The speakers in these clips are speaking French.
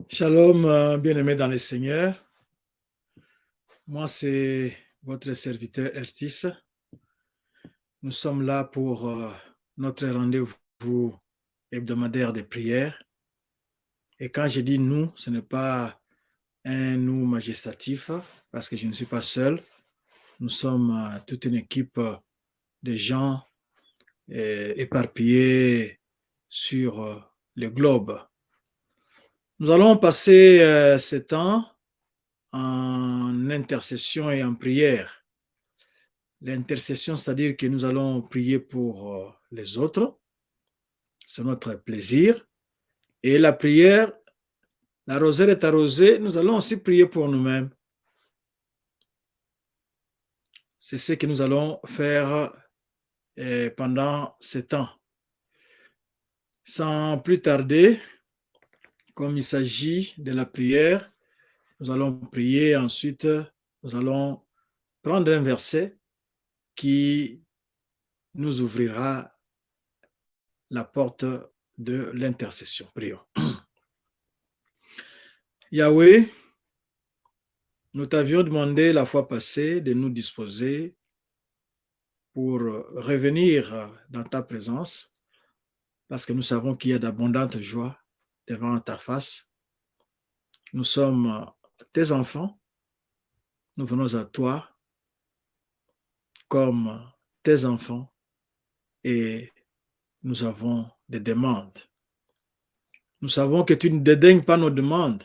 Shalom, bien-aimés dans le Seigneur. Moi, c'est votre serviteur Ertis. Nous sommes là pour notre rendez-vous hebdomadaire de prière. Et quand je dis nous, ce n'est pas un nous majestatif, parce que je ne suis pas seul. Nous sommes toute une équipe de gens éparpillés sur le globe. Nous allons passer ce temps en intercession et en prière. L'intercession, c'est-à-dire que nous allons prier pour les autres, c'est notre plaisir. Et la prière, la rosée est arrosée, nous allons aussi prier pour nous-mêmes. C'est ce que nous allons faire pendant ce temps. Sans plus tarder, comme il s'agit de la prière, nous allons prier. Ensuite, nous allons prendre un verset qui nous ouvrira la porte de l'intercession. Prions. Yahweh, nous t'avions demandé la fois passée de nous disposer pour revenir dans ta présence, parce que nous savons qu'il y a d'abondantes joies devant ta face. Nous sommes tes enfants, nous venons à toi comme tes enfants et nous avons des demandes. Nous savons que tu ne dédaignes pas nos demandes,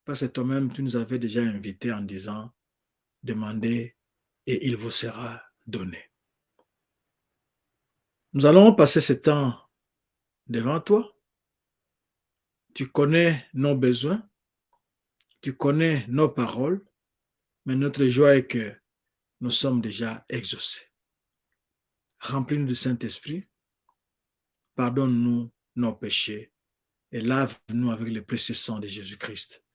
parce que toi-même, tu nous avais déjà invités en disant, demandez et il vous sera donné. Nous allons passer ce temps devant toi. Tu connais nos besoins, tu connais nos paroles, mais notre joie est que nous sommes déjà exaucés. Remplis-nous du Saint-Esprit, pardonne-nous nos péchés et lave-nous avec le précieux sang de Jésus-Christ.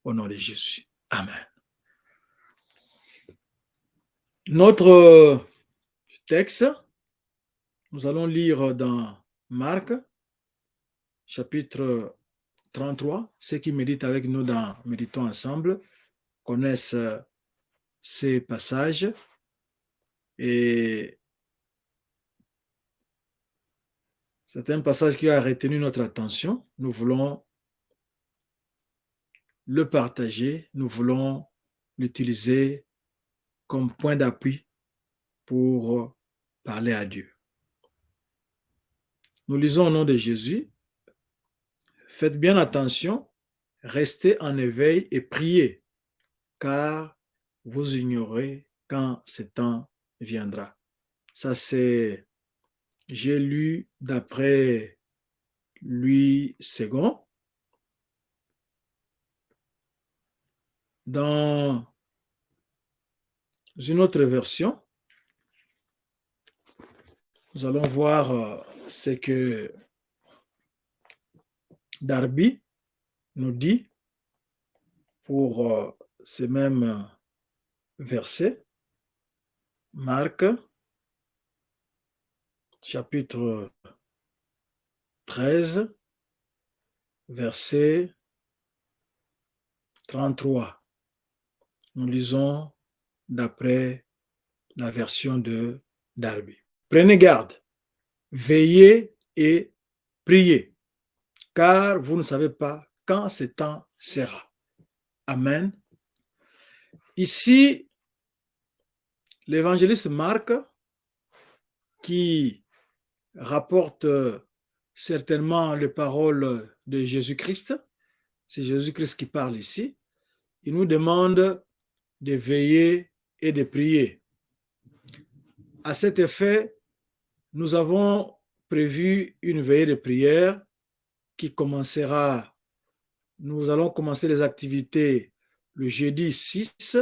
Au nom de Jésus. Amen. Notre texte, nous allons lire dans Marc, chapitre 33. Ceux qui méditent avec nous dans Méditons ensemble connaissent ces passages. Et c'est un passage qui a retenu notre attention. Nous voulons le partager, nous voulons l'utiliser comme point d'appui pour parler à Dieu. Nous lisons au nom de Jésus. Faites bien attention, restez en éveil et priez, car vous ignorez quand ce temps viendra. Ça, c'est, j'ai lu d'après Louis II. Dans une autre version, nous allons voir ce que Darby nous dit pour ce même verset. Marc, chapitre 13, verset 33. Nous lisons d'après la version de Darby. Prenez garde, veillez et priez, car vous ne savez pas quand ce temps sera. Amen. Ici, l'évangéliste Marc, qui rapporte certainement les paroles de Jésus-Christ, c'est Jésus-Christ qui parle ici, il nous demande de veiller et de prier. À cet effet, nous avons prévu une veillée de prière qui commencera, nous allons commencer les activités le jeudi 6,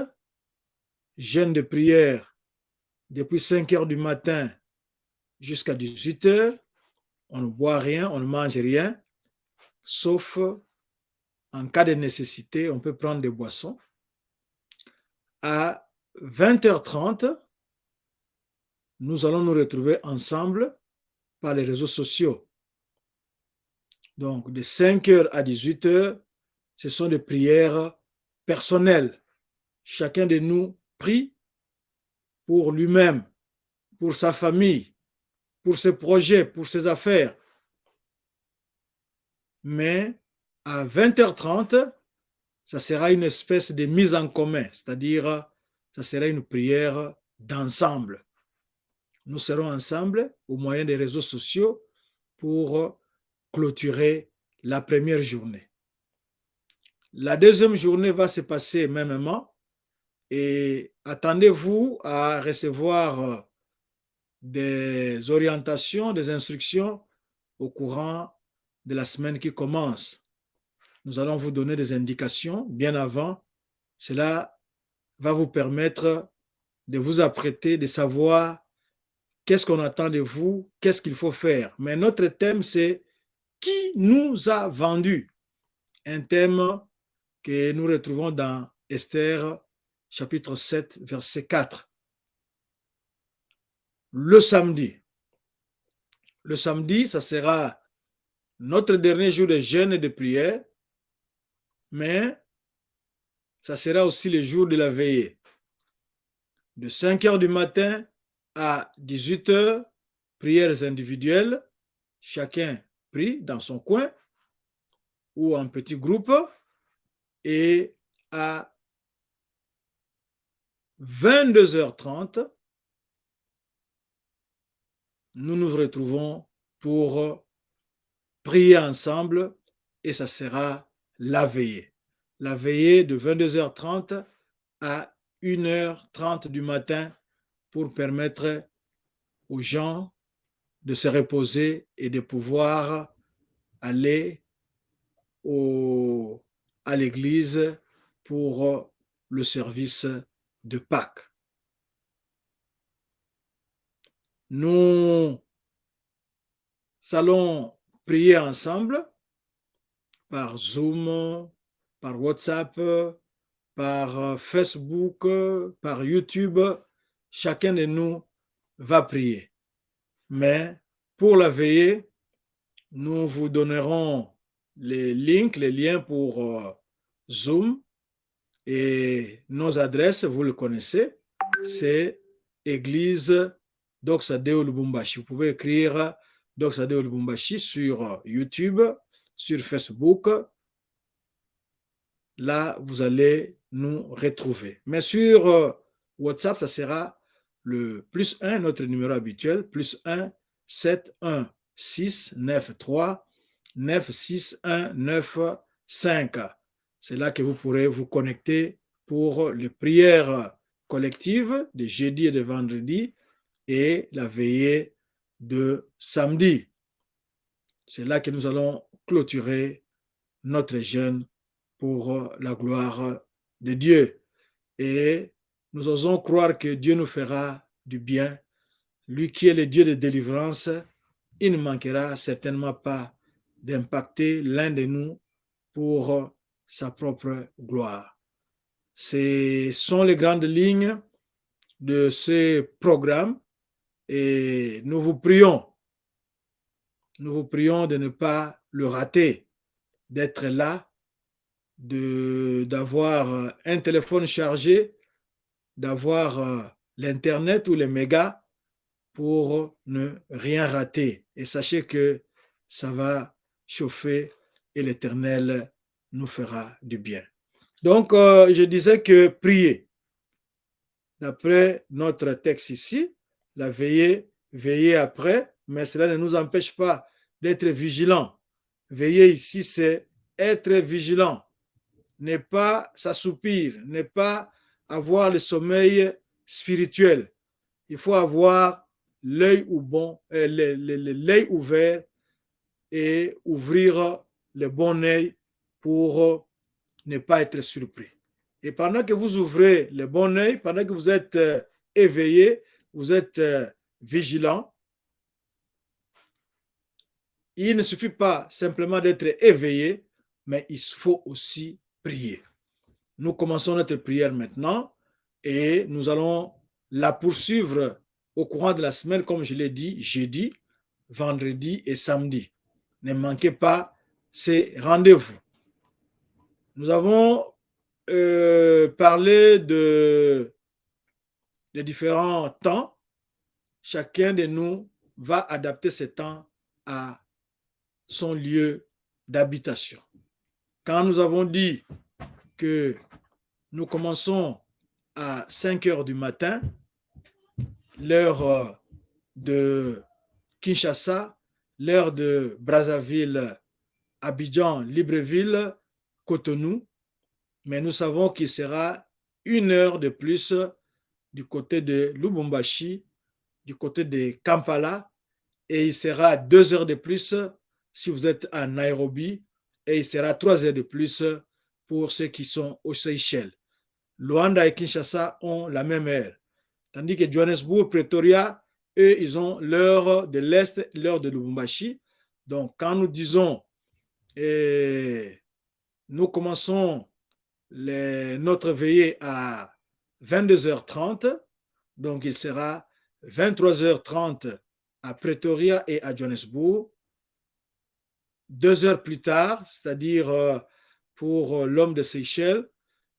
jeûne de prière depuis 5 heures du matin jusqu'à 18 heures. On ne boit rien, on ne mange rien, sauf en cas de nécessité, on peut prendre des boissons. À 20h30, nous allons nous retrouver ensemble par les réseaux sociaux. Donc, de 5h à 18h, ce sont des prières personnelles. Chacun de nous prie pour lui-même, pour sa famille, pour ses projets, pour ses affaires. Mais à 20h30, ça sera une espèce de mise en commun, c'est-à-dire ça sera une prière d'ensemble. Nous serons ensemble au moyen des réseaux sociaux pour clôturer la première journée. La deuxième journée va se passer mêmement et attendez-vous à recevoir des orientations, des instructions au courant de la semaine qui commence. Nous allons vous donner des indications bien avant. Cela va vous permettre de vous apprêter, de savoir qu'est-ce qu'on attend de vous, qu'est-ce qu'il faut faire. Mais notre thème, c'est qui nous a vendu? Un thème que nous retrouvons dans Esther, chapitre 7, verset 4. Le samedi. Le samedi, ça sera notre dernier jour de jeûne et de prière, mais ça sera aussi le jour de la veillée. De 5 heures du matin à 18 heures, prières individuelles, chacun prie dans son coin ou en petit groupe, et à 22h30, nous nous retrouvons pour prier ensemble et ça sera la veillée. La veillée de 22h30 à 1h30 du matin pour permettre aux gens de se reposer et de pouvoir aller à l'église pour le service de Pâques. Nous allons prier ensemble par Zoom, par WhatsApp, par Facebook, par YouTube. Chacun de nous va prier. Mais pour la veillée, nous vous donnerons les links, les liens pour Zoom et nos adresses, vous le connaissez, c'est Église Doxa Deo Lubumbashi. Vous pouvez écrire Doxa Deo Lubumbashi sur YouTube, sur Facebook. Là, vous allez nous retrouver. Mais sur WhatsApp, ça sera le +1, notre numéro habituel, +1 7 1 6 9 3 9 6 1 9 5. C'est là que vous pourrez vous connecter pour les prières collectives de jeudi et de vendredi et la veillée de samedi. C'est là que nous allons clôturer notre jeûne pour la gloire de Dieu. Et nous osons croire que Dieu nous fera du bien. Lui qui est le Dieu de délivrance, il ne manquera certainement pas d'impacter l'un de nous pour sa propre gloire. Ce sont les grandes lignes de ce programme et nous vous prions de ne pas le rater, d'être là, d'avoir un téléphone chargé, d'avoir l'Internet ou les mégas pour ne rien rater. Et sachez que ça va chauffer et l'Éternel nous fera du bien. Donc, je disais que prier, d'après notre texte ici, la veillée, veiller après, mais cela ne nous empêche pas d'être vigilants. Veiller ici, c'est être vigilant, ne pas s'assoupir, ne pas avoir le sommeil spirituel. Il faut avoir l'œil ouvert et ouvrir le bon œil pour ne pas être surpris. Et pendant que vous ouvrez le bon œil, pendant que vous êtes éveillé, vous êtes vigilant, il ne suffit pas simplement d'être éveillé, mais il faut aussi prier. Nous commençons notre prière maintenant et nous allons la poursuivre au courant de la semaine, comme je l'ai dit, jeudi, vendredi et samedi. Ne manquez pas ces rendez-vous. Nous avons parlé des différents temps. Chacun de nous va adapter ses temps à son lieu d'habitation. Quand nous avons dit que nous commençons à 5 heures du matin, l'heure de Kinshasa, l'heure de Brazzaville, Abidjan, Libreville, Cotonou, mais nous savons qu'il sera 1 heure de plus du côté de Lubumbashi, du côté de Kampala, et il sera 2 heures de plus si vous êtes à Nairobi, et il sera 3 heures de plus pour ceux qui sont aux Seychelles. Luanda et Kinshasa ont la même heure, tandis que Johannesburg, Pretoria, eux, ils ont l'heure de l'Est, l'heure de Lubumbashi. Donc, quand nous disons, nous commençons notre veillée à 22h30, donc il sera 23h30 à Pretoria et à Johannesburg. 2 heures plus tard, c'est-à-dire pour l'homme de Seychelles,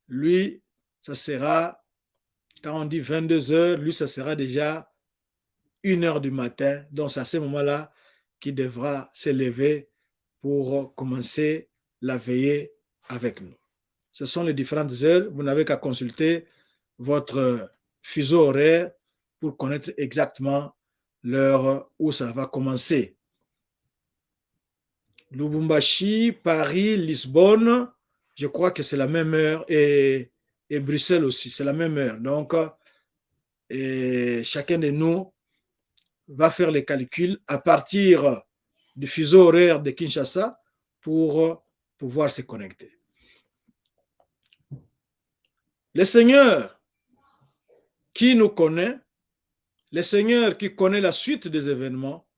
lui, ça sera, quand on dit 22h, lui, ça sera déjà 1 heure du matin. Donc, c'est à ce moment-là qu'il devra se lever pour commencer la veillée avec nous. Ce sont les différentes heures. Vous n'avez qu'à consulter votre fuseau horaire pour connaître exactement l'heure où ça va commencer. Lubumbashi, Paris, Lisbonne, je crois que c'est la même heure, et Bruxelles aussi, c'est la même heure. Donc, chacun de nous va faire les calculs à partir du fuseau horaire de Kinshasa pour pouvoir se connecter. Le Seigneur qui nous connaît, le Seigneur qui connaît la suite des événements,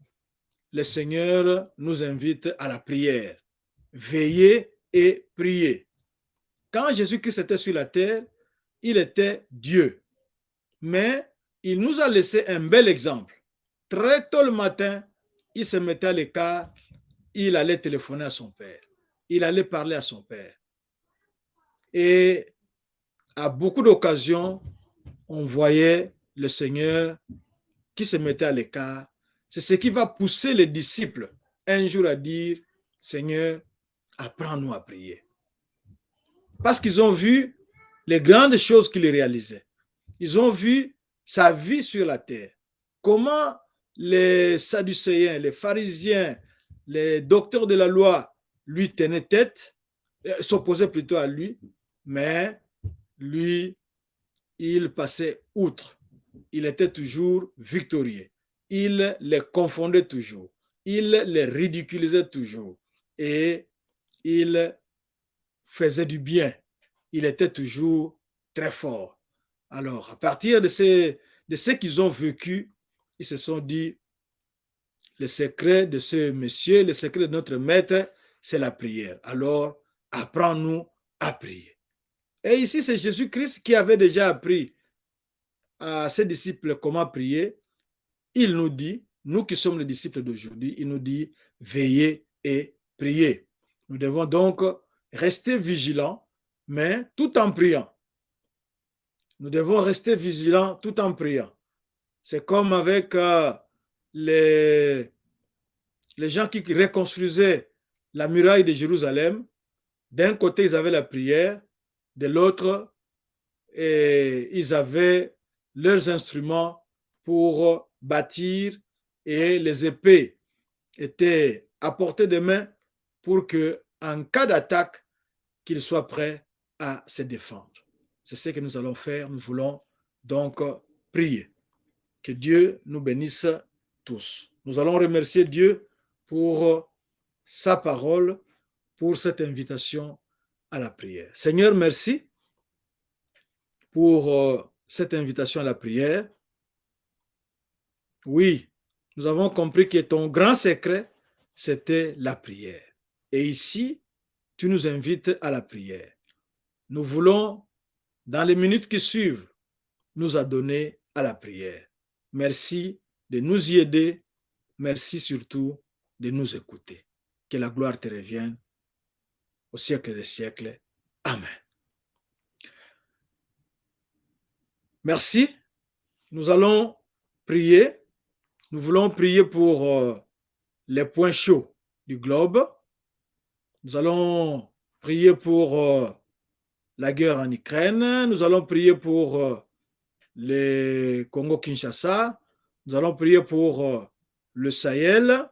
le Seigneur nous invite à la prière. Veillez et priez. Quand Jésus-Christ était sur la terre, il était Dieu. Mais il nous a laissé un bel exemple. Très tôt le matin, il se mettait à l'écart, il allait téléphoner à son père. Il allait parler à son père. Et à beaucoup d'occasions, on voyait le Seigneur qui se mettait à l'écart. C'est ce qui va pousser les disciples un jour à dire, Seigneur, apprends-nous à prier. Parce qu'ils ont vu les grandes choses qu'il réalisait. Ils ont vu sa vie sur la terre. Comment les Sadducéens, les pharisiens, les docteurs de la loi lui tenaient tête, s'opposaient plutôt à lui, mais lui, il passait outre. Il était toujours victorieux. Il les confondait toujours. Il les ridiculisait toujours. Et il faisait du bien. Il était toujours très fort. Alors, à partir de ce qu'ils ont vécu, ils se sont dit, le secret de ce monsieur, le secret de notre maître, c'est la prière. Alors, apprends-nous à prier. Et ici, c'est Jésus-Christ qui avait déjà appris à ses disciples comment prier. Il nous dit, nous qui sommes les disciples d'aujourd'hui, il nous dit, veillez et priez. Nous devons donc rester vigilants, mais tout en priant. Nous devons rester vigilants tout en priant. C'est comme avec les gens qui reconstruisaient la muraille de Jérusalem. D'un côté, ils avaient la prière, de l'autre, ils avaient leurs instruments pour bâtir, et les épées étaient à portée de main pour que, en cas d'attaque, qu'ils soient prêts à se défendre. C'est ce que nous allons faire. Nous voulons donc prier. Que Dieu nous bénisse tous. Nous allons remercier Dieu pour sa parole, pour cette invitation à la prière. Seigneur, merci pour cette invitation à la prière. Oui, nous avons compris que ton grand secret, c'était la prière. Et ici, tu nous invites à la prière. Nous voulons, dans les minutes qui suivent, nous adonner à la prière. Merci de nous y aider. Merci surtout de nous écouter. Que la gloire te revienne au siècle des siècles. Amen. Merci. Nous allons prier. Nous voulons prier pour les points chauds du globe. Nous allons prier pour la guerre en Ukraine. Nous allons prier pour le Congo-Kinshasa. Nous allons prier pour le Sahel.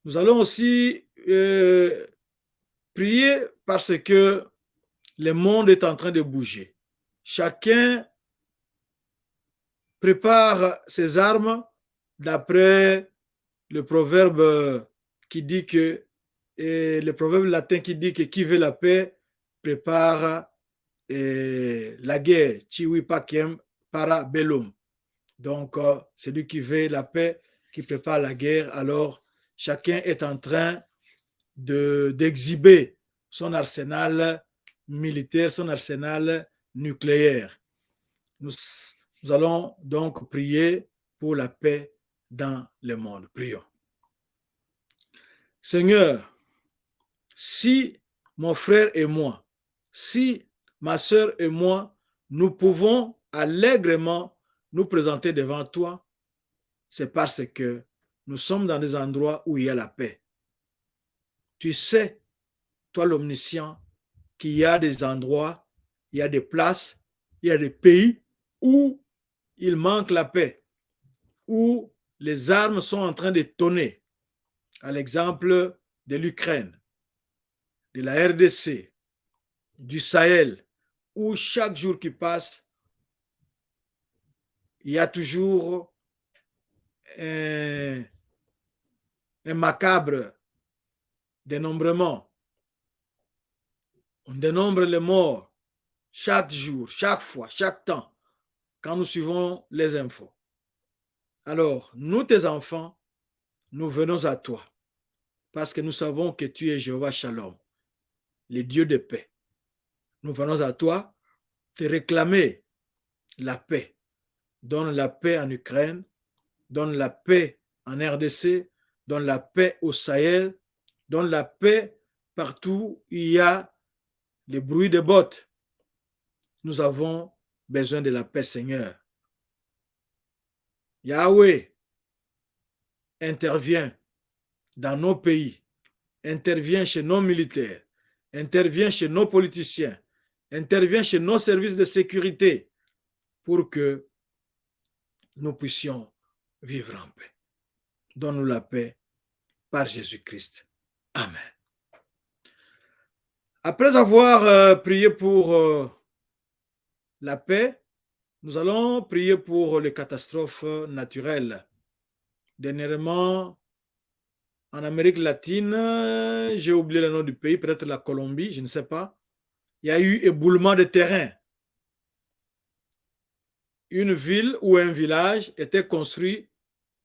Nous allons aussi prier parce que le monde est en train de bouger. Chacun prépare ses armes d'après le proverbe qui dit que, et le proverbe latin qui dit que qui veut la paix prépare la guerre. Civi pacem para bellum. Donc, celui qui veut la paix, qui prépare la guerre, alors chacun est en train d'exhiber son arsenal militaire, son arsenal nucléaire. Nous allons donc prier pour la paix dans le monde. Prions. Seigneur, si mon frère et moi, si ma sœur et moi, nous pouvons allègrement nous présenter devant toi, c'est parce que nous sommes dans des endroits où il y a la paix. Tu sais, toi l'omniscient, qu'il y a des endroits, il y a des places, il y a des pays où il manque la paix, où les armes sont en train de tonner. À l'exemple de l'Ukraine, de la RDC, du Sahel, où chaque jour qui passe, il y a toujours un macabre dénombrement. On dénombre les morts chaque jour, chaque fois, chaque temps, quand nous suivons les infos. Alors, nous, tes enfants, nous venons à toi, parce que nous savons que tu es Jéhovah Shalom, le Dieu de paix. Nous venons à toi te réclamer la paix. Donne la paix en Ukraine, donne la paix en RDC, donne la paix au Sahel, donne la paix partout où il y a le bruit de bottes. Nous avons besoin de la paix, Seigneur. Yahweh intervient dans nos pays, intervient chez nos militaires, intervient chez nos politiciens, intervient chez nos services de sécurité pour que nous puissions vivre en paix. Donne-nous la paix par Jésus-Christ. Amen. Après avoir prié pour la paix, nous allons prier pour les catastrophes naturelles. Dernièrement, en Amérique latine, j'ai oublié le nom du pays, peut-être la Colombie, je ne sais pas. Il y a eu éboulement de terrain. Une ville ou un village était construit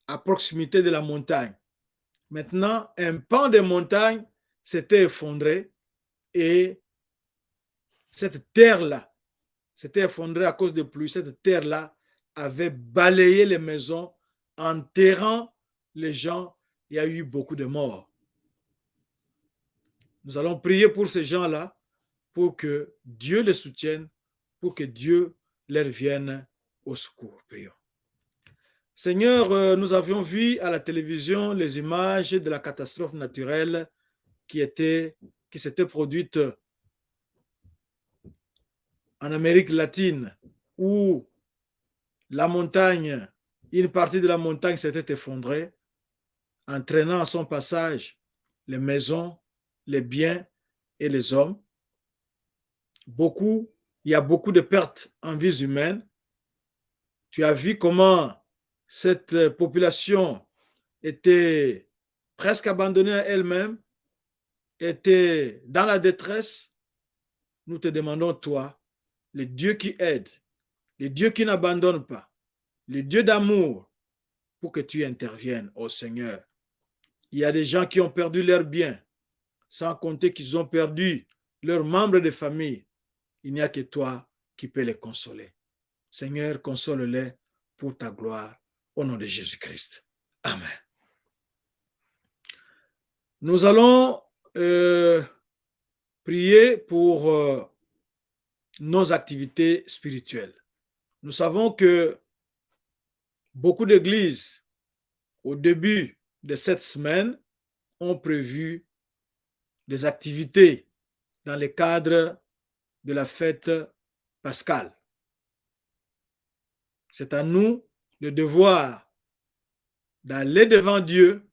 à proximité de la montagne. Maintenant, un pan de montagne s'était effondré et cette terre-là s'était effondrée à cause de pluie. Cette terre-là avait balayé les maisons, enterrant les gens. Il y a eu beaucoup de morts. Nous allons prier pour ces gens-là, pour que Dieu les soutienne, pour que Dieu leur vienne au secours. Prions. Seigneur, nous avions vu à la télévision les images de la catastrophe naturelle qui s'était produite en Amérique latine, où la montagne, une partie de la montagne s'était effondrée, entraînant à son passage les maisons, les biens et les hommes. Il y a beaucoup de pertes en vies humaines. Tu as vu comment cette population était presque abandonnée à elle-même, était dans la détresse. Nous te demandons, toi, le Dieu qui aide, le Dieu qui n'abandonne pas, le Dieu d'amour, pour que tu interviennes, ô Seigneur. Il y a des gens qui ont perdu leurs biens, sans compter qu'ils ont perdu leurs membres de famille. Il n'y a que toi qui peux les consoler. Seigneur, console-les pour ta gloire, au nom de Jésus-Christ. Amen. Nous allons prier pour nos activités spirituelles. Nous savons que beaucoup d'églises, au début de cette semaine, ont prévu des activités dans le cadre de la fête pascale. C'est à nous le devoir d'aller devant Dieu,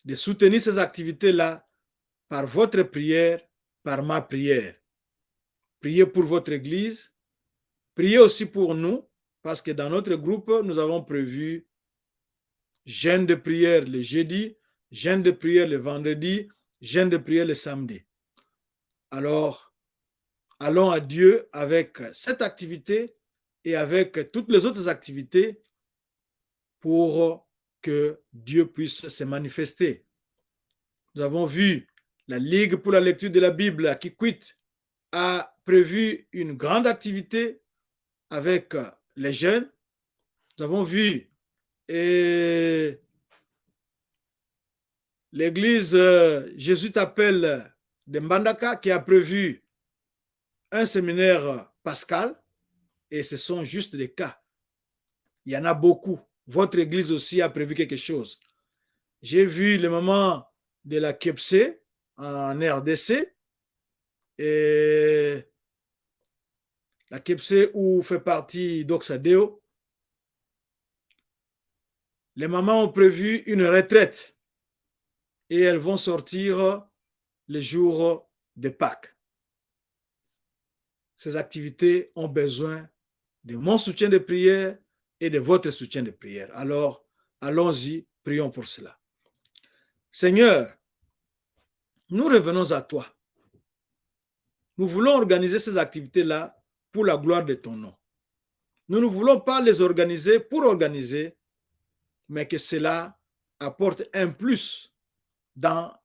de soutenir ces activités-là par votre prière, par ma prière. Priez pour votre église, priez aussi pour nous, parce que dans notre groupe, nous avons prévu jeûne de prière le jeudi, jeûne de prière le vendredi, jeûne de prière le samedi. Alors, allons à Dieu avec cette activité et avec toutes les autres activités pour que Dieu puisse se manifester. Nous avons vu la Ligue pour la lecture de la Bible à Kikwit a prévu une grande activité avec les jeunes. Nous avons vu l'église Jésus t'appelle de Mbandaka qui a prévu un séminaire pascal et ce sont juste des cas. Il y en a beaucoup. Votre église aussi a prévu quelque chose. J'ai vu le moment de la KEPC en RDC et la KEPC où fait partie d'Oxadeo. Les mamans ont prévu une retraite et elles vont sortir le jour de Pâques. Ces activités ont besoin de mon soutien de prière et de votre soutien de prière. Alors, allons-y, prions pour cela. Seigneur, nous revenons à toi. Nous voulons organiser ces activités-là pour la gloire de ton nom. Nous ne voulons pas les organiser pour organiser, mais que cela apporte un plus dans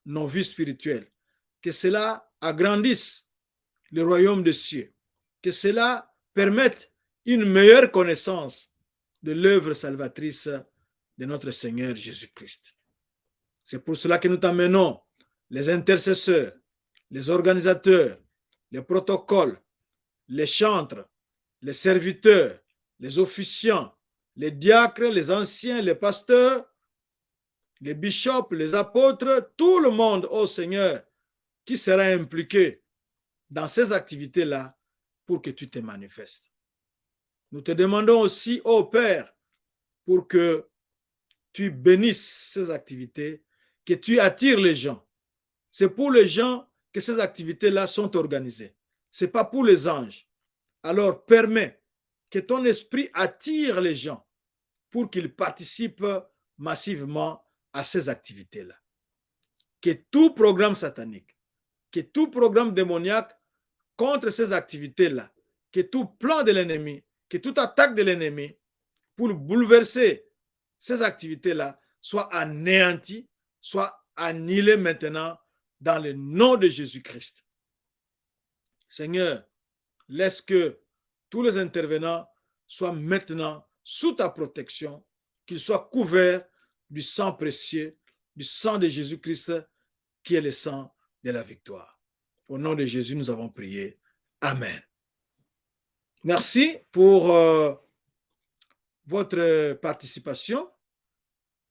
nos vies spirituelles, que cela agrandisse le royaume des cieux, que cela permette une meilleure connaissance de l'œuvre salvatrice de notre Seigneur Jésus-Christ. C'est pour cela que nous t'amenons les intercesseurs, les organisateurs, les protocoles, les chantres, les serviteurs, les officiants, les diacres, les anciens, les pasteurs, les bishops, les apôtres, tout le monde, ô Seigneur, qui sera impliqué dans ces activités-là pour que tu te manifestes. Nous te demandons aussi, ô Père, pour que tu bénisses ces activités, que tu attires les gens. C'est pour les gens que ces activités-là sont organisées. Ce n'est pas pour les anges. Alors, permets que ton esprit attire les gens pour qu'ils participent massivement à ces activités-là. Que tout programme satanique, que tout programme démoniaque contre ces activités-là, que tout plan de l'ennemi, que toute attaque de l'ennemi pour bouleverser ces activités-là soit anéanti, soit annihilé maintenant dans le nom de Jésus-Christ. Seigneur, laisse que tous les intervenants soient maintenant sous ta protection, qu'ils soient couverts du sang précieux, du sang de Jésus-Christ, qui est le sang de la victoire. Au nom de Jésus, nous avons prié. Amen. Merci pour votre participation.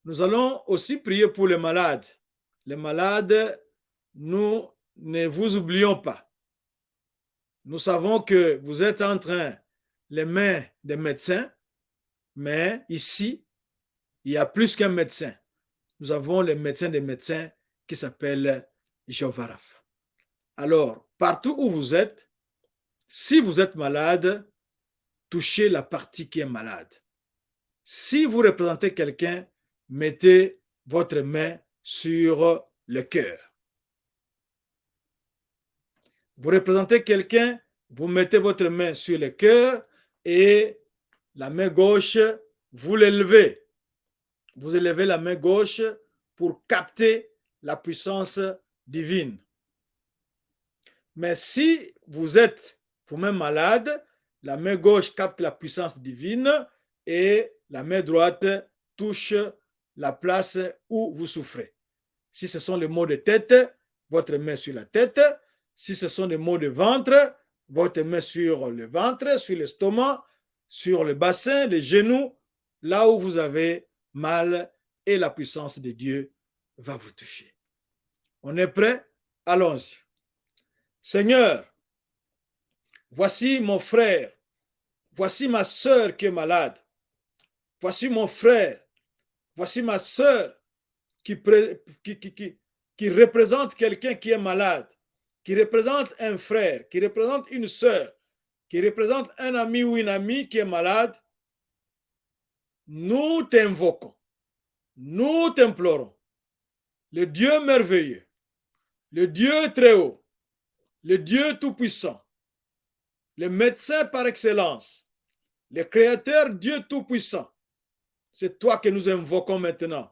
Nous allons aussi prier pour les malades. Les malades, nous ne vous oublions pas. Nous savons que vous êtes en train, les mains des médecins, mais ici, il y a plus qu'un médecin. Nous avons le médecin des médecins qui s'appelle Jéhovah Rapha. Alors, partout où vous êtes, si vous êtes malade, touchez la partie qui est malade. Si vous représentez quelqu'un, mettez votre main sur le cœur. Vous représentez quelqu'un, vous mettez votre main sur le cœur et la main gauche, vous l'élevez. Vous élevez la main gauche pour capter la puissance divine. Mais si vous êtes vous-même malade, la main gauche capte la puissance divine et la main droite touche la place où vous souffrez. Si ce sont les maux de tête, votre main sur la tête. Si ce sont des maux de ventre, votre main sur le ventre, sur l'estomac, sur le bassin, les genoux, là où vous avez mal, et la puissance de Dieu va vous toucher. On est prêt? Allons-y. Seigneur, voici mon frère, voici ma sœur qui est malade, voici mon frère, voici ma sœur qui représente quelqu'un qui est malade, qui représente un frère, qui représente une sœur, qui représente un ami ou une amie qui est malade. Nous t'invoquons, nous t'implorons, le Dieu merveilleux, le Dieu très haut, le Dieu tout-puissant, le médecin par excellence, le créateur Dieu tout-puissant. C'est toi que nous invoquons maintenant.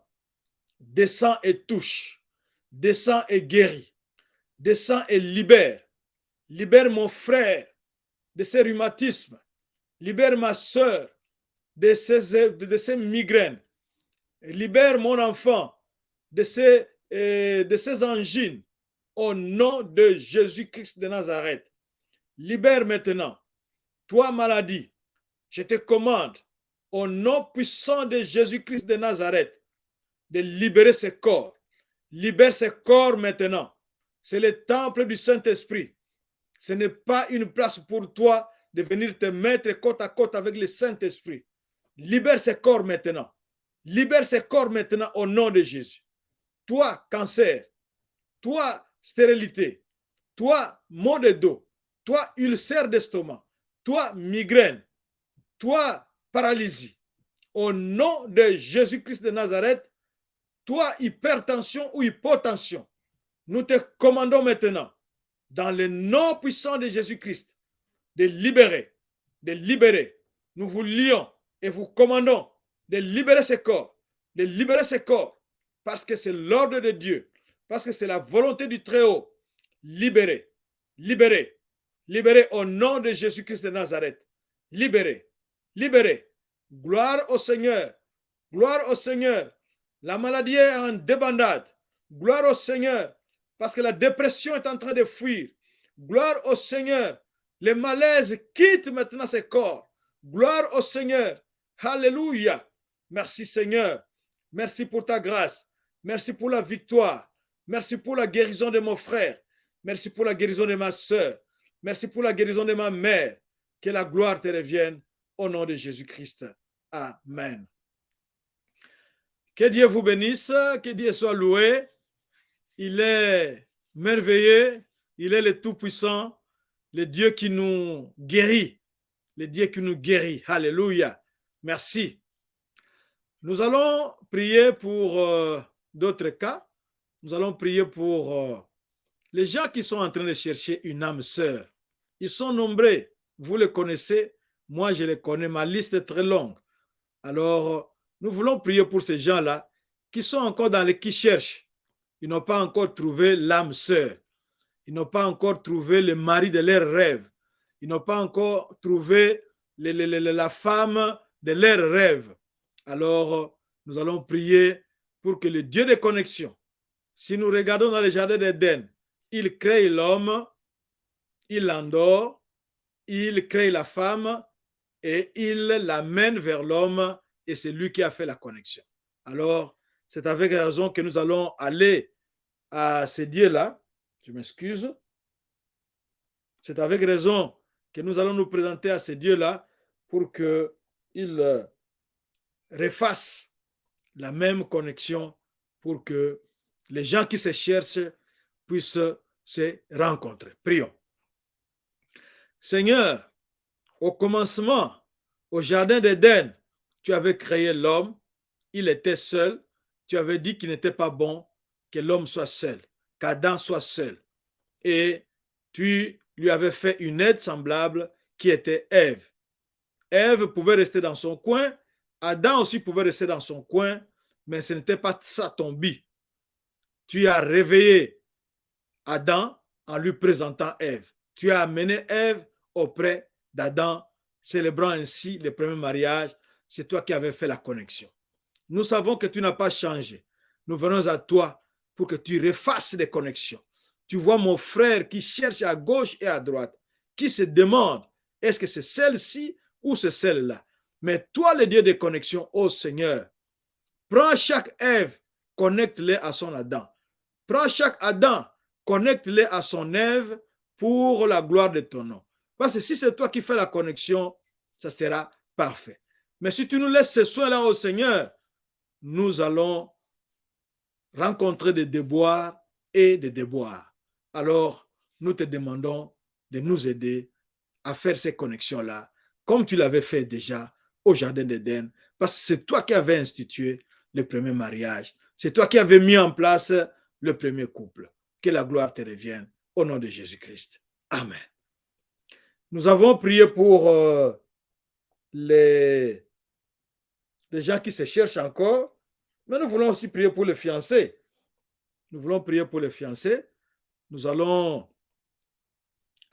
Descends et touche, descends et guéris, descends et libère. Libère mon frère de ses rhumatismes, libère ma soeur de ses migraines, libère mon enfant de ses angines, au nom de Jésus-Christ de Nazareth. Libère maintenant, toi maladie, je te commande, au nom puissant de Jésus-Christ de Nazareth, de libérer ce corps. Libère ce corps maintenant. C'est le temple du Saint-Esprit. Ce n'est pas une place pour toi de venir te mettre côte à côte avec le Saint-Esprit. Libère ce corps maintenant. Libère ce corps maintenant au nom de Jésus. Toi, cancer, toi, stérilité, toi, maux de dos, toi, ulcère d'estomac, toi, migraine, toi, paralysie. Au nom de Jésus-Christ de Nazareth, toi, hypertension ou hypotension, nous te commandons maintenant, dans le nom puissant de Jésus-Christ, de libérer, de libérer. Nous vous lions et vous commandons de libérer ce corps, de libérer ce corps, parce que c'est l'ordre de Dieu, parce que c'est la volonté du Très-Haut. Libérez, libérez, libérez au nom de Jésus-Christ de Nazareth. Libérez, libérez. Gloire au Seigneur, gloire au Seigneur. La maladie est en débandade. Gloire au Seigneur, parce que la dépression est en train de fuir. Gloire au Seigneur. Les malaises quittent maintenant ce corps. Gloire au Seigneur. Alléluia. Merci Seigneur. Merci pour ta grâce. Merci pour la victoire. Merci pour la guérison de mon frère. Merci pour la guérison de ma soeur. Merci pour la guérison de ma mère. Que la gloire te revienne au nom de Jésus-Christ. Amen. Que Dieu vous bénisse, que Dieu soit loué. Il est merveilleux, il est le Tout-Puissant, le Dieu qui nous guérit, le Dieu qui nous guérit. Alléluia. Merci. Nous allons prier pour d'autres cas. Nous allons prier pour les gens qui sont en train de chercher une âme sœur. Ils sont nombreux. Vous les connaissez. Moi, je les connais. Ma liste est très longue. Alors, nous voulons prier pour ces gens-là qui sont encore qui cherchent. Ils n'ont pas encore trouvé l'âme sœur. Ils n'ont pas encore trouvé le mari de leurs rêves. Ils n'ont pas encore trouvé la femme de leurs rêves. Alors, nous allons prier pour que le Dieu de connexion, si nous regardons dans le jardin d'Éden, il crée l'homme, il l'endort, il crée la femme et il l'amène vers l'homme et c'est lui qui a fait la connexion. Alors, c'est avec raison que nous allons aller à ce Dieu-là. Je m'excuse. C'est avec raison que nous allons nous présenter à ce Dieu-là pour qu'il refasse la même connexion pour que les gens qui se cherchent puissent se rencontrer. Prions. Seigneur, au commencement, au jardin d'Éden, tu avais créé l'homme, il était seul, tu avais dit qu'il n'était pas bon que l'homme soit seul, qu'Adam soit seul. Et tu lui avais fait une aide semblable qui était Ève. Ève pouvait rester dans son coin, Adam aussi pouvait rester dans son coin, mais ce n'était pas ça ton but. Tu as réveillé Adam en lui présentant Ève. Tu as amené Ève auprès d'Adam, célébrant ainsi le premier mariage. C'est toi qui avais fait la connexion. Nous savons que tu n'as pas changé. Nous venons à toi pour que tu refasses des connexions. Tu vois mon frère qui cherche à gauche et à droite, qui se demandent, est-ce que c'est celle-ci ou c'est celle-là? Mais toi, le Dieu de connexion, ô Seigneur, prends chaque Ève, connecte-les à son Adam. Prends chaque Adam, connecte-les à son Ève pour la gloire de ton nom. Parce que si c'est toi qui fais la connexion, ça sera parfait. Mais si tu nous laisses ce soin-là au Seigneur, nous allons rencontrer des déboires et des déboires. Alors, nous te demandons de nous aider à faire ces connexions-là, comme tu l'avais fait déjà au Jardin d'Éden, parce que c'est toi qui avais institué le premier mariage. C'est toi qui avais mis en place le premier couple. Que la gloire te revienne au nom de Jésus-Christ. Amen. Nous avons prié pour les gens qui se cherchent encore, mais nous voulons aussi prier pour les fiancés. Nous voulons prier pour les fiancés. Nous allons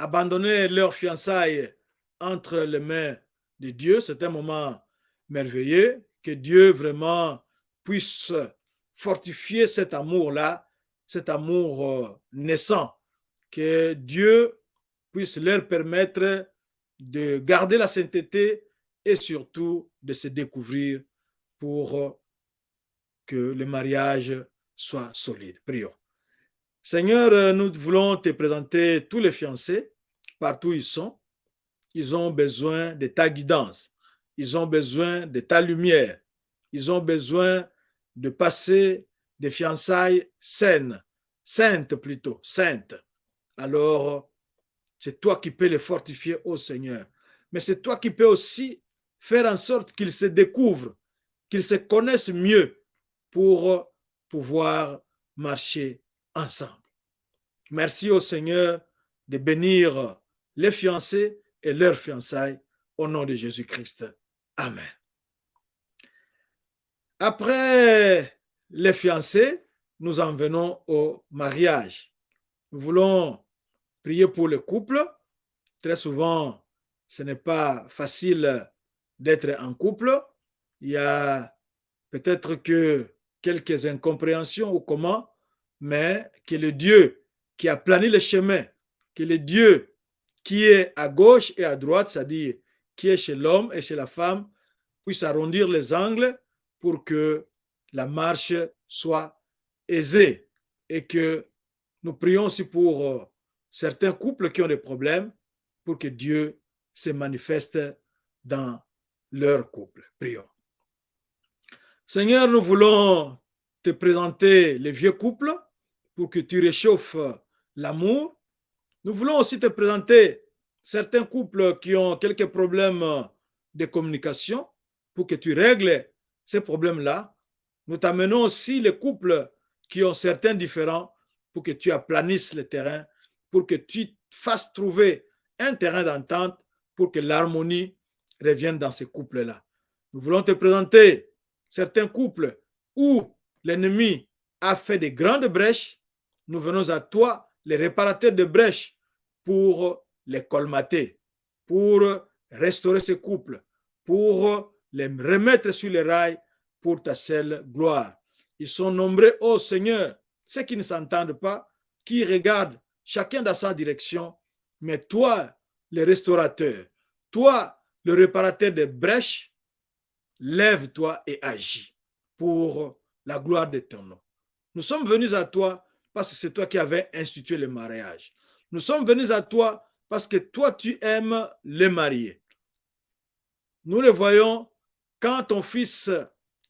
abandonner leur fiançailles entre les mains de Dieu. C'est un moment merveilleux. Que Dieu vraiment puisse fortifier cet amour-là, cet amour naissant. Que Dieu puisse leur permettre de garder la sainteté et surtout de se découvrir pour que le mariage soit solide. Prions. Seigneur, nous voulons te présenter tous les fiancés, partout où ils sont. Ils ont besoin de ta guidance. Ils ont besoin de ta lumière. Ils ont besoin de passer des fiançailles saines, saintes plutôt, saintes. Alors, c'est toi qui peux les fortifier, ô Seigneur. Mais c'est toi qui peux aussi faire en sorte qu'ils se découvrent, qu'ils se connaissent mieux pour pouvoir marcher ensemble. Merci au Seigneur de bénir les fiancés et leurs fiançailles au nom de Jésus-Christ. Amen. Après les fiancés, nous en venons au mariage. Nous voulons prier pour le couple. Très souvent, ce n'est pas facile d'être en couple. Il y a peut-être que quelques incompréhensions ou comment, mais que le Dieu qui a plané le chemin, que le Dieu qui est à gauche et à droite, c'est-à-dire qui est chez l'homme et chez la femme, puisse arrondir les angles pour que la marche soit aisée et que nous prions aussi pour certains couples qui ont des problèmes pour que Dieu se manifeste dans leur couple. Prions. Seigneur, nous voulons te présenter les vieux couples pour que tu réchauffes l'amour. Nous voulons aussi te présenter certains couples qui ont quelques problèmes de communication pour que tu règles ces problèmes-là. Nous t'amenons aussi les couples qui ont certains différends pour que tu aplanisses le terrain, pour que tu fasses trouver un terrain d'entente pour que l'harmonie revienne dans ces couples-là. Nous voulons te présenter certains couples où l'ennemi a fait de grandes brèches. Nous venons à toi, les réparateurs de brèches, pour les colmater, pour restaurer ces couples, pour les remettre sur les rails pour ta seule gloire. Ils sont nombreux, ô Seigneur, ceux qui ne s'entendent pas, qui regardent chacun dans sa direction, mais toi, le restaurateur, toi, le réparateur des brèches, lève-toi et agis pour la gloire de ton nom. Nous sommes venus à toi parce que c'est toi qui avais institué le mariage. Nous sommes venus à toi parce que toi, tu aimes les mariés. Nous le voyons, quand ton fils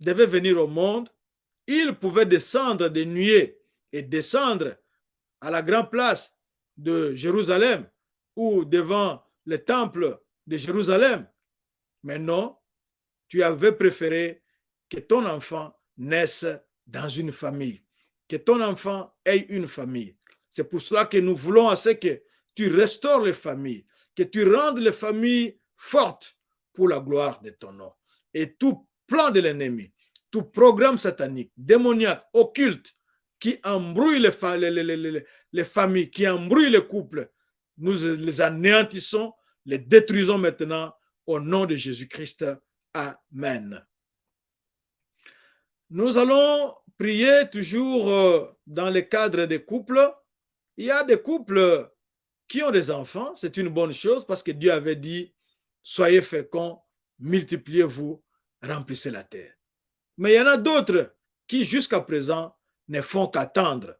devait venir au monde, il pouvait descendre des nuées et descendre à la grande place de Jérusalem ou devant le temple de Jérusalem. Mais non, tu avais préféré que ton enfant naisse dans une famille, que ton enfant ait une famille. C'est pour cela que nous voulons à ce que tu restaures les familles, que tu rendes les familles fortes pour la gloire de ton nom. Et tout plan de l'ennemi, tout programme satanique, démoniaque, occulte, qui embrouille les familles, qui embrouille les couples, nous les anéantissons, les détruisons maintenant au nom de Jésus-Christ. Amen. Nous allons prier toujours dans le cadre des couples. Il y a des couples qui ont des enfants, c'est une bonne chose parce que Dieu avait dit, soyez féconds, multipliez-vous, remplissez la terre. Mais il y en a d'autres qui, jusqu'à présent, ne font qu'attendre.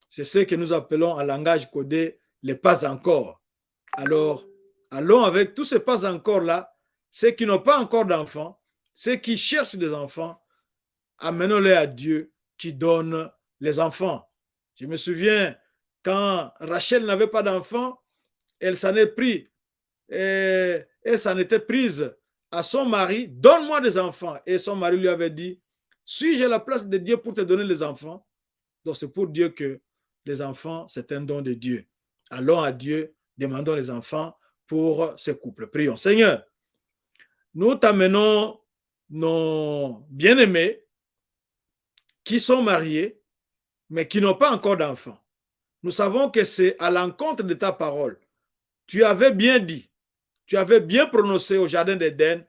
C'est ce que nous appelons en langage codé les pas encore. Alors, allons avec tous ces pas encore-là, ceux qui n'ont pas encore d'enfants, ceux qui cherchent des enfants, amenons-les à Dieu qui donne les enfants. Je me souviens, quand Rachel n'avait pas d'enfants, elle s'en est pris, et elle s'en était prise à son mari, donne-moi des enfants. Et son mari lui avait dit, suis-je à la place de Dieu pour te donner les enfants? Donc c'est pour Dieu que les enfants, c'est un don de Dieu. Allons à Dieu, demandons les enfants pour ces couples. Prions. Seigneur, nous t'amenons nos bien-aimés qui sont mariés, mais qui n'ont pas encore d'enfants. Nous savons que c'est à l'encontre de ta parole. Tu avais bien dit, tu avais bien prononcé au jardin d'Éden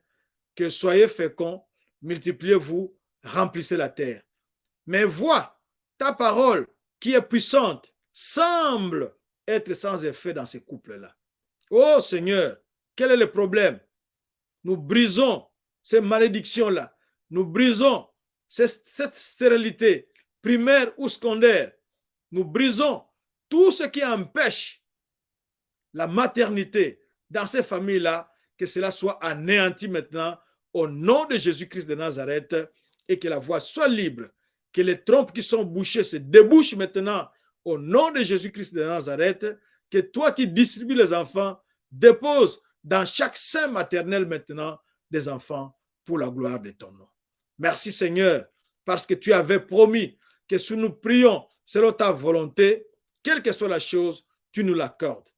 que soyez féconds, multipliez-vous, remplissez la terre. Mais vois, ta parole qui est puissante semble être sans effet dans ces couples-là. Oh Seigneur, quel est le problème? Nous brisons ces malédictions-là. Nous brisons cette stérilité primaire ou secondaire. Nous brisons tout ce qui empêche la maternité dans ces familles-là, que cela soit anéanti maintenant au nom de Jésus-Christ de Nazareth et que la voie soit libre, que les trompes qui sont bouchées se débouchent maintenant au nom de Jésus-Christ de Nazareth, que toi qui distribues les enfants, dépose dans chaque sein maternel maintenant des enfants pour la gloire de ton nom. Merci Seigneur, parce que tu avais promis que si nous prions selon ta volonté, quelle que soit la chose, tu nous l'accordes.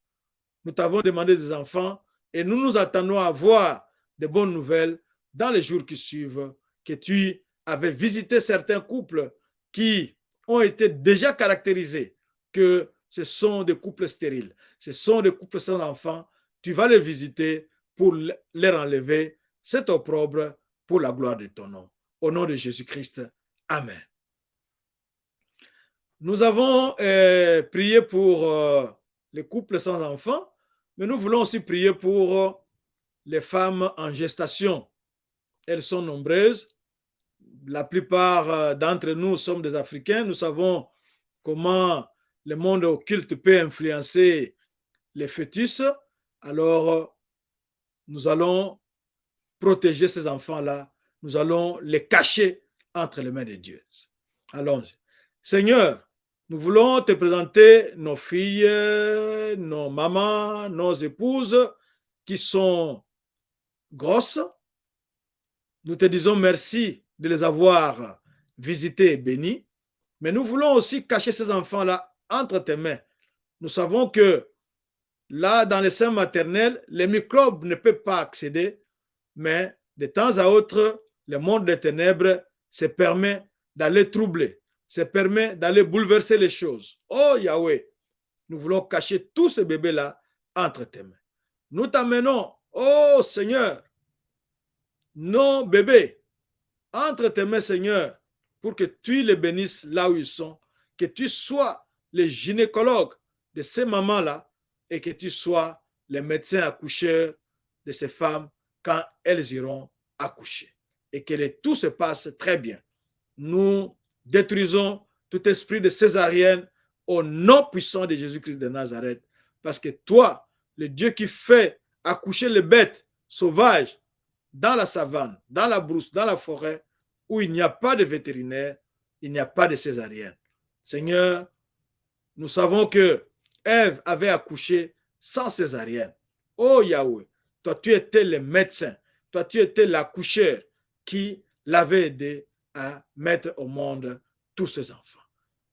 Nous t'avons demandé des enfants et nous nous attendons à voir de bonnes nouvelles dans les jours qui suivent, que tu avais visité certains couples qui ont été déjà caractérisés que ce sont des couples stériles, ce sont des couples sans enfants. Tu vas les visiter pour leur enlever cet opprobre pour la gloire de ton nom. Au nom de Jésus-Christ. Amen. Nous avons prié pour les couples sans enfants, mais nous voulons aussi prier pour les femmes en gestation. Elles sont nombreuses. La plupart d'entre nous sommes des Africains. Nous savons comment le monde occulte peut influencer les fœtus. Alors, nous allons protéger ces enfants-là. Nous allons les cacher entre les mains de Dieu. Allons-y. Seigneur, nous voulons te présenter nos filles, nos mamans, nos épouses qui sont grosses. Nous te disons merci de les avoir visités et bénis. Mais nous voulons aussi cacher ces enfants-là entre tes mains. Nous savons que là, dans les seins maternels, les microbes ne peuvent pas accéder, mais de temps à autre, le monde des ténèbres se permet d'aller troubler, se permet d'aller bouleverser les choses. Oh Yahweh, nous voulons cacher tous ces bébés-là entre tes mains. Nous t'amenons, oh Seigneur, nos bébés entre tes mains, Seigneur, pour que tu les bénisses là où ils sont, que tu sois le gynécologue de ces mamans-là et que tu sois les médecins accoucheurs de ces femmes quand elles iront accoucher. Et que tout se passe très bien. Nous détruisons tout esprit de césarienne au nom puissant de Jésus-Christ de Nazareth. Parce que toi, le Dieu qui fait accoucher les bêtes sauvages dans la savane, dans la brousse, dans la forêt, où il n'y a pas de vétérinaire, il n'y a pas de césarienne. Seigneur, nous savons que Ève avait accouché sans césarienne. Oh Yahweh, toi tu étais le médecin, toi tu étais l'accoucheur qui l'avait aidé à mettre au monde tous ses enfants.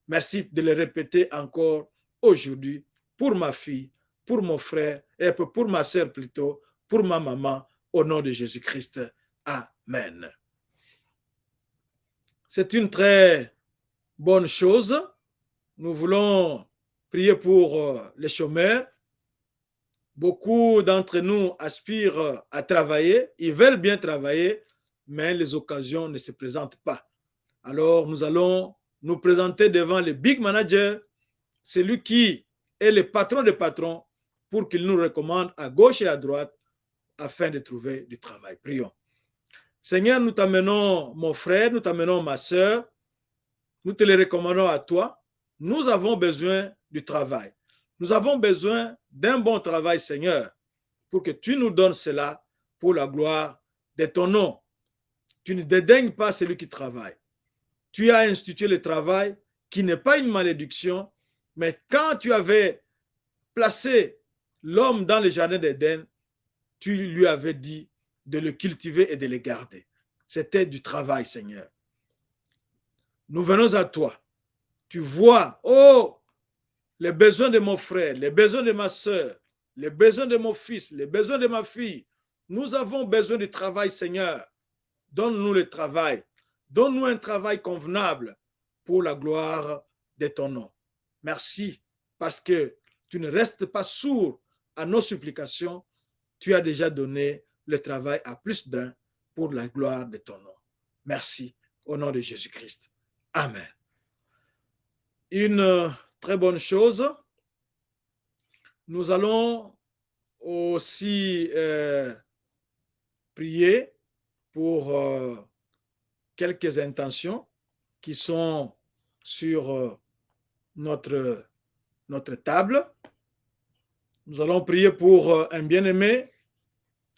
Merci de le répéter encore aujourd'hui pour ma fille, pour mon frère, et pour ma sœur plutôt, pour ma maman, au nom de Jésus-Christ. Amen. C'est une très bonne chose. Nous voulons prier pour les chômeurs. Beaucoup d'entre nous aspirent à travailler, ils veulent bien travailler, mais les occasions ne se présentent pas. Alors, nous allons nous présenter devant le big manager, celui qui et les patrons des patrons pour qu'ils nous recommandent à gauche et à droite afin de trouver du travail. Prions. Seigneur, nous t'amenons mon frère, nous t'amenons ma soeur, nous te les recommandons à toi. Nous avons besoin du travail. Nous avons besoin d'un bon travail, Seigneur, pour que tu nous donnes cela pour la gloire de ton nom. Tu ne dédaignes pas celui qui travaille. Tu as institué le travail qui n'est pas une malédiction, mais quand tu avais placé l'homme dans le jardin d'Éden, tu lui avais dit de le cultiver et de le garder. C'était du travail, Seigneur. Nous venons à toi. Tu vois, oh, les besoins de mon frère, les besoins de ma soeur, les besoins de mon fils, les besoins de ma fille. Nous avons besoin du travail, Seigneur. Donne-nous le travail. Donne-nous un travail convenable pour la gloire de ton nom. Merci parce que tu ne restes pas sourd à nos supplications. Tu as déjà donné le travail à plus d'un pour la gloire de ton nom. Merci au nom de Jésus-Christ. Amen. Une très bonne chose, nous allons aussi prier pour quelques intentions qui sont sur notre table. Nous allons prier pour un bien-aimé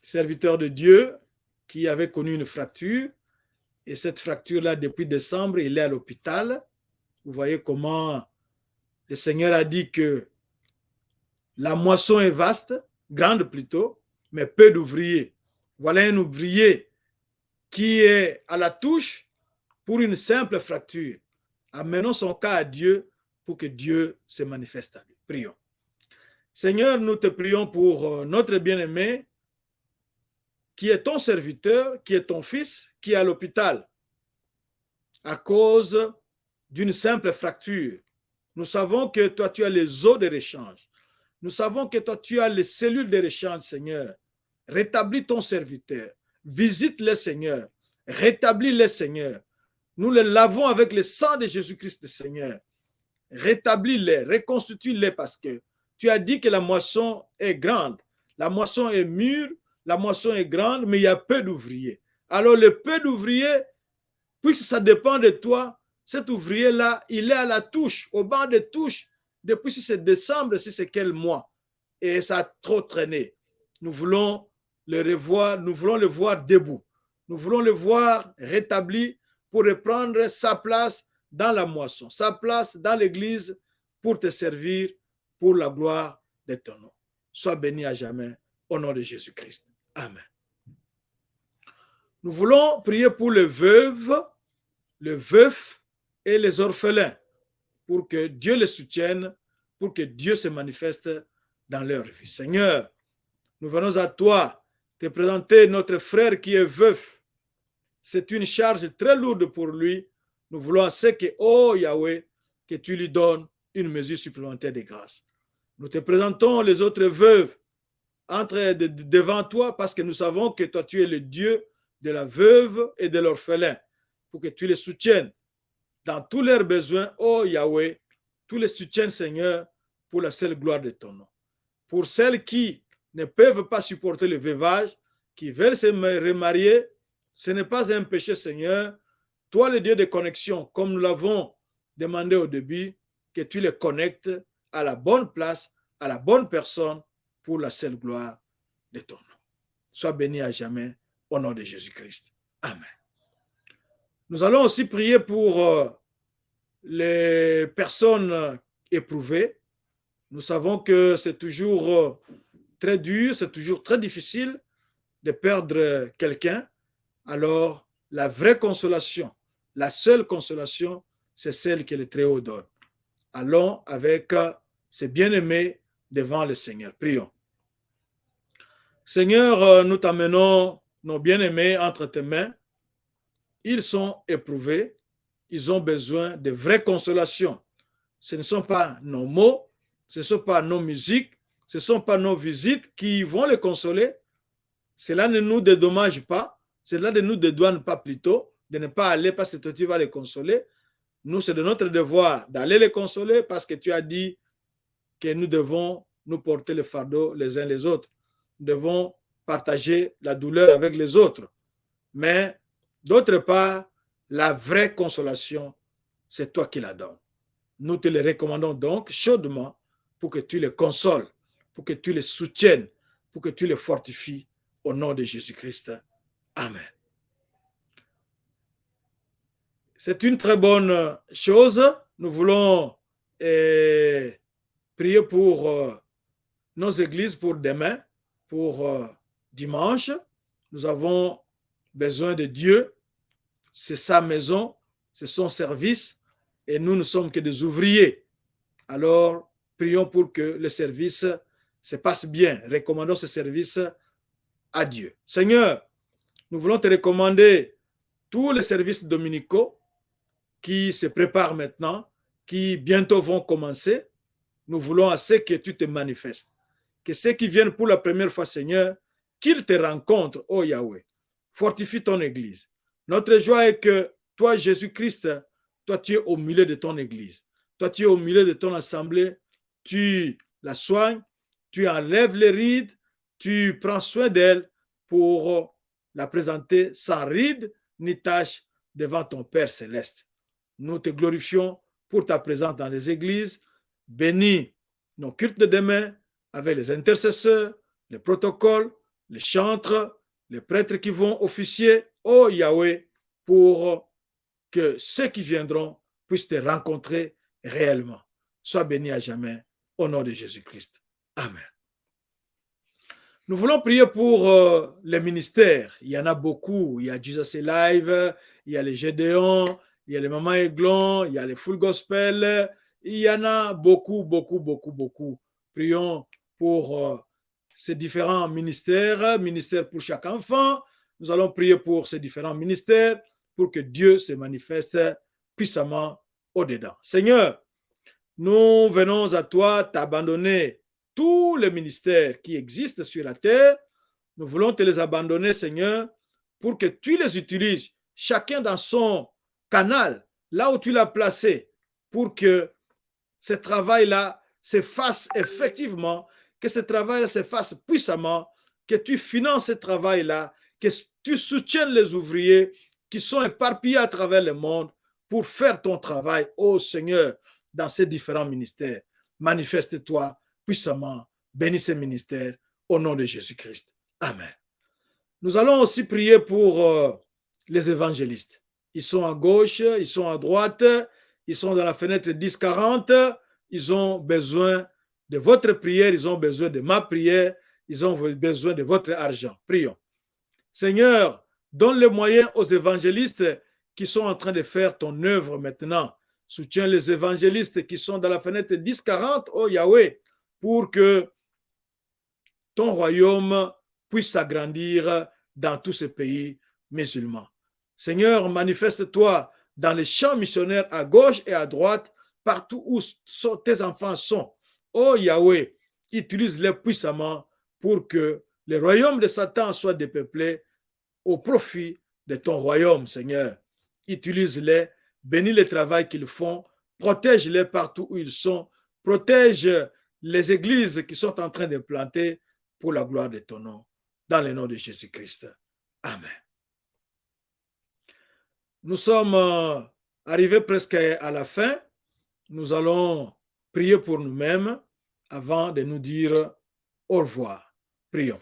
serviteur de Dieu qui avait connu une fracture. Et cette fracture-là, depuis décembre, il est à l'hôpital. Vous voyez comment le Seigneur a dit que la moisson est vaste, grande plutôt, mais peu d'ouvriers. Voilà un ouvrier qui est à la touche pour une simple fracture. Amenons son cas à Dieu pour que Dieu se manifeste à lui. Prions. Seigneur, nous te prions pour notre bien-aimé qui est ton serviteur, qui est ton fils, qui est à l'hôpital à cause d'une simple fracture. Nous savons que toi, tu as les os de rechange. Nous savons que toi, tu as les cellules de rechange, Seigneur. Rétablis ton serviteur. Visite-les, Seigneur. Rétablis-les, Seigneur. Nous les lavons avec le sang de Jésus-Christ, Seigneur. Rétablis-les, reconstitue-les parce que tu as dit que la moisson est grande. La moisson est mûre, la moisson est grande, mais il y a peu d'ouvriers. Alors, le peu d'ouvriers, puisque ça dépend de toi, cet ouvrier-là, il est à la touche, au banc de touche, depuis si c'est décembre, si c'est quel mois. Et ça a trop traîné. Nous voulons le revoir, nous voulons le voir debout. Nous voulons le voir rétabli pour reprendre sa place dans la moisson, sa place dans l'église pour te servir pour la gloire de ton nom. Sois béni à jamais au nom de Jésus-Christ. Amen. Nous voulons prier pour les veuves, les veufs et les orphelins pour que Dieu les soutienne, pour que Dieu se manifeste dans leur vie. Seigneur, nous venons à toi te présenter notre frère qui est veuf. C'est une charge très lourde pour lui. Nous voulons que, oh Yahweh, que tu lui donnes une mesure supplémentaire de grâce. Nous te présentons les autres veuves devant toi parce que nous savons que toi, tu es le Dieu de la veuve et de l'orphelin pour que tu les soutiennes dans tous leurs besoins, oh Yahweh, tous les soutiennes, Seigneur, pour la seule gloire de ton nom. Pour celles qui ne peuvent pas supporter le veuvage, qui veulent se remarier, ce n'est pas un péché, Seigneur. Toi, le Dieu de connexion, comme nous l'avons demandé au début, que tu les connectes à la bonne place, à la bonne personne, pour la seule gloire de ton nom. Sois béni à jamais, au nom de Jésus-Christ. Amen. Nous allons aussi prier pour les personnes éprouvées. Nous savons que c'est toujours très dur, c'est toujours très difficile de perdre quelqu'un. Alors, la vraie consolation, la seule consolation, c'est celle que le Très-Haut donne. Allons avec ces bien-aimés devant le Seigneur. Prions. Seigneur, nous t'amenons nos bien-aimés entre tes mains. Ils sont éprouvés. Ils ont besoin de vraies consolations. Ce ne sont pas nos mots, ce ne sont pas nos musiques, ce ne sont pas nos visites qui vont les consoler. Cela ne nous dédommage pas. Cela ne nous dédouane pas plutôt de ne pas aller parce que toi, tu vas les consoler. Nous, c'est de notre devoir d'aller les consoler parce que tu as dit que nous devons nous porter le fardeau les uns les autres. Nous devons partager la douleur avec les autres. Mais d'autre part, la vraie consolation, c'est toi qui la donnes. Nous te les recommandons donc chaudement pour que tu les consoles, pour que tu les soutiennes, pour que tu les fortifies au nom de Jésus-Christ. Amen. C'est une très bonne chose. Nous voulons prier pour nos églises pour demain, pour dimanche. Nous avons besoin de Dieu. C'est sa maison, c'est son service et nous ne sommes que des ouvriers. Alors, prions pour que le service se passe bien. Recommandons ce service à Dieu. Seigneur, nous voulons te recommander tous les services dominicaux qui se préparent maintenant, qui bientôt vont commencer. Nous voulons assez que tu te manifestes. Que ceux qui viennent pour la première fois, Seigneur, qu'ils te rencontrent, ô Yahweh. Fortifie ton Église. Notre joie est que toi, Jésus-Christ, toi, tu es au milieu de ton Église. Toi, tu es au milieu de ton assemblée. Tu la soignes, tu enlèves les rides, tu prends soin d'elle pour la présenter sans rides ni taches devant ton Père céleste. Nous te glorifions pour ta présence dans les églises. Bénis nos cultes de demain avec les intercesseurs, les protocoles, les chantres, les prêtres qui vont officier, ô Yahweh, pour que ceux qui viendront puissent te rencontrer réellement. Sois béni à jamais, au nom de Jésus-Christ. Amen. Nous voulons prier pour les ministères. Il y en a beaucoup. Il y a Jesus Alive, il y a les Gédéons, il y a les Maman Aiglon, il y a les Full Gospel. Il y en a beaucoup, beaucoup, beaucoup, beaucoup. Prions pour ces différents ministères, ministères pour chaque enfant. Nous allons prier pour ces différents ministères pour que Dieu se manifeste puissamment au-dedans. Seigneur, nous venons à toi t'abandonner tous les ministères qui existent sur la terre. Nous voulons te les abandonner, Seigneur, pour que tu les utilises, chacun dans son canal, là où tu l'as placé, pour que ce travail-là se fasse effectivement, que ce travail-là se fasse puissamment, que tu finances ce travail-là, que tu soutiennes les ouvriers qui sont éparpillés à travers le monde pour faire ton travail, ô Seigneur, dans ces différents ministères. Manifeste-toi puissamment, bénis ces ministères au nom de Jésus-Christ. Amen. Nous allons aussi prier pour les évangélistes. Ils sont à gauche, ils sont à droite, ils sont dans la fenêtre 10-40. Ils ont besoin de votre prière, ils ont besoin de ma prière, ils ont besoin de votre argent. Prions. Seigneur, donne les moyens aux évangélistes qui sont en train de faire ton œuvre maintenant. Soutiens les évangélistes qui sont dans la fenêtre 10-40, oh Yahweh, pour que ton royaume puisse s'agrandir dans tous ces pays musulmans. Seigneur, manifeste-toi dans les champs missionnaires à gauche et à droite, partout où tes enfants sont. Oh Yahweh, utilise-les puissamment pour que le royaume de Satan soit dépeuplé au profit de ton royaume, Seigneur. Utilise-les, bénis le travail qu'ils font, protège-les partout où ils sont, protège les églises qui sont en train de planter pour la gloire de ton nom, dans le nom de Jésus-Christ. Amen. Nous sommes arrivés presque à la fin. Nous allons prier pour nous-mêmes avant de nous dire au revoir. Prions.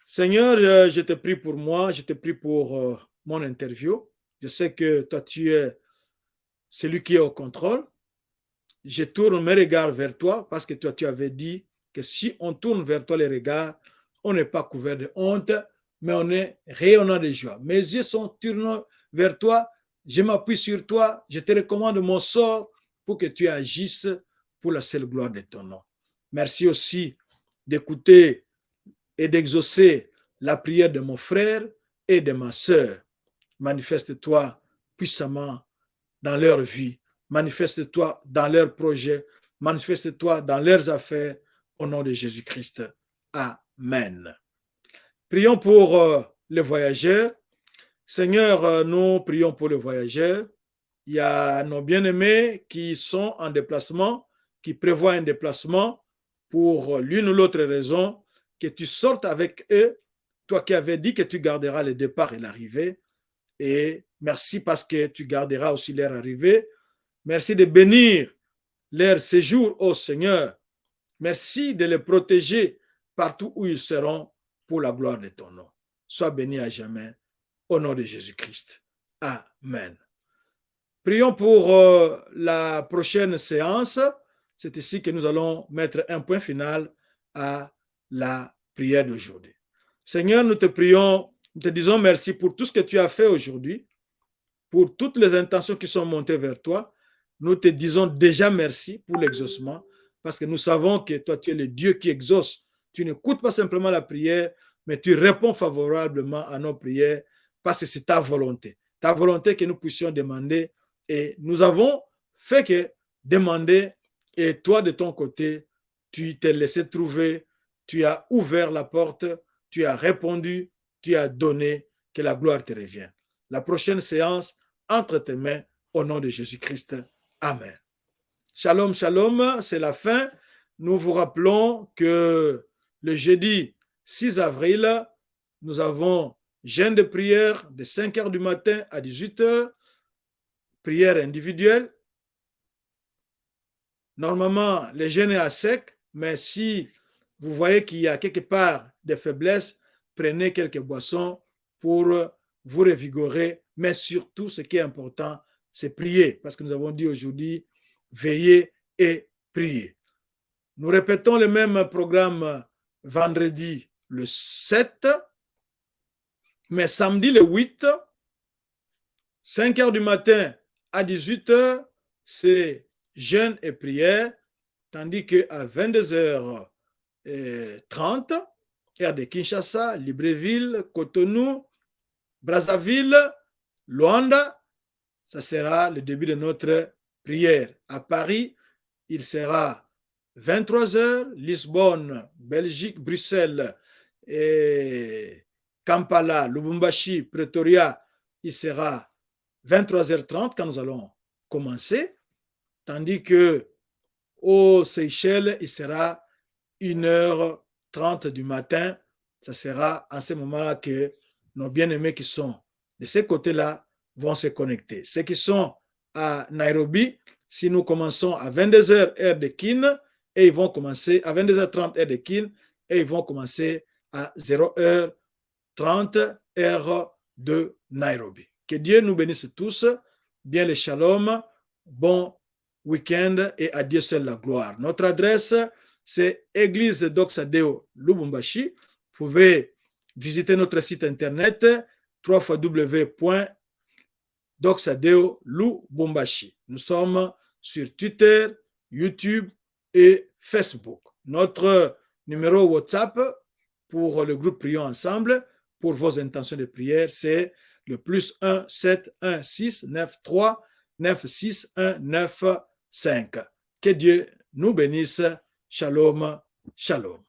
Seigneur, je te prie pour moi, je te prie pour mon interview. Je sais que toi, tu es celui qui est au contrôle. Je tourne mes regards vers toi parce que toi, tu avais dit que si on tourne vers toi les regards, on n'est pas couvert de honte, mais on est rayonnant de joie. Mes yeux sont tournés vers toi, je m'appuie sur toi, je te recommande mon sort pour que tu agisses pour la seule gloire de ton nom. Merci aussi d'écouter et d'exaucer la prière de mon frère et de ma sœur. Manifeste-toi puissamment dans leur vie. Manifeste-toi dans leurs projets. Manifeste-toi dans leurs affaires. Au nom de Jésus-Christ. Amen. Prions pour les voyageurs. Seigneur, nous prions pour les voyageurs. Il y a nos bien-aimés qui sont en déplacement. qui prévoient un déplacement pour l'une ou l'autre raison, que tu sortes avec eux, toi qui avais dit que tu garderas le départ et l'arrivée. Et merci parce que tu garderas aussi leur arrivée. Merci de bénir leur séjour au Seigneur. Merci de les protéger partout où ils seront pour la gloire de ton nom. Sois béni à jamais. Au nom de Jésus-Christ. Amen. Prions pour la prochaine séance. C'est ici que nous allons mettre un point final à la prière d'aujourd'hui. Seigneur, nous te prions, nous te disons merci pour tout ce que tu as fait aujourd'hui, pour toutes les intentions qui sont montées vers toi. Nous te disons déjà merci pour l'exaucement, parce que nous savons que toi, tu es le Dieu qui exauce. Tu n'écoutes pas simplement la prière, mais tu réponds favorablement à nos prières, parce que c'est ta volonté que nous puissions demander. Et nous avons fait que demander, et toi, de ton côté, tu t'es laissé trouver, tu as ouvert la porte, tu as répondu, tu as donné, que la gloire te revienne. La prochaine séance, entre tes mains, au nom de Jésus-Christ. Amen. Shalom, shalom, c'est la fin. Nous vous rappelons que le jeudi 6 avril, nous avons jeûne de prière de 5 heures du matin à 18 heures, prière individuelle. Normalement, le jeûne est à sec, mais si vous voyez qu'il y a quelque part des faiblesses, prenez quelques boissons pour vous revigorer, mais surtout, ce qui est important, c'est prier, parce que nous avons dit aujourd'hui, veiller et prier. Nous répétons le même programme vendredi le 7, mais samedi le 8, 5 heures du matin à 18 heures, c'est jeûne et prière, tandis qu'à 22h30, heure de Kinshasa, Libreville, Cotonou, Brazzaville, Luanda, ça sera le début de notre prière. À Paris, il sera 23h, Lisbonne, Belgique, Bruxelles, et Kampala, Lubumbashi, Pretoria, il sera 23h30 quand nous allons commencer, tandis que aux Seychelles, il sera 1h30 du matin. Ça sera à ce moment-là que nos bien-aimés qui sont de ce côté-là vont se connecter. Ceux qui sont à Nairobi, si nous commençons à 22h heure de Kin, et ils vont commencer à 22h30 heure de Kin, et ils vont commencer à 0h30 heure de Nairobi. Que Dieu nous bénisse tous. Bien le shalom. Bon week-end et à Dieu seul la gloire. Notre adresse, c'est Église Doxa Deo Lubumbashi. Vous pouvez visiter notre site internet www.doxadeo Lubumbashi. Nous sommes sur Twitter, YouTube et Facebook. Notre numéro WhatsApp pour le groupe Prions Ensemble, pour vos intentions de prière, c'est le +1 7 1 6 9 3 9 6 1 9 5. Que Dieu nous bénisse. Shalom, shalom.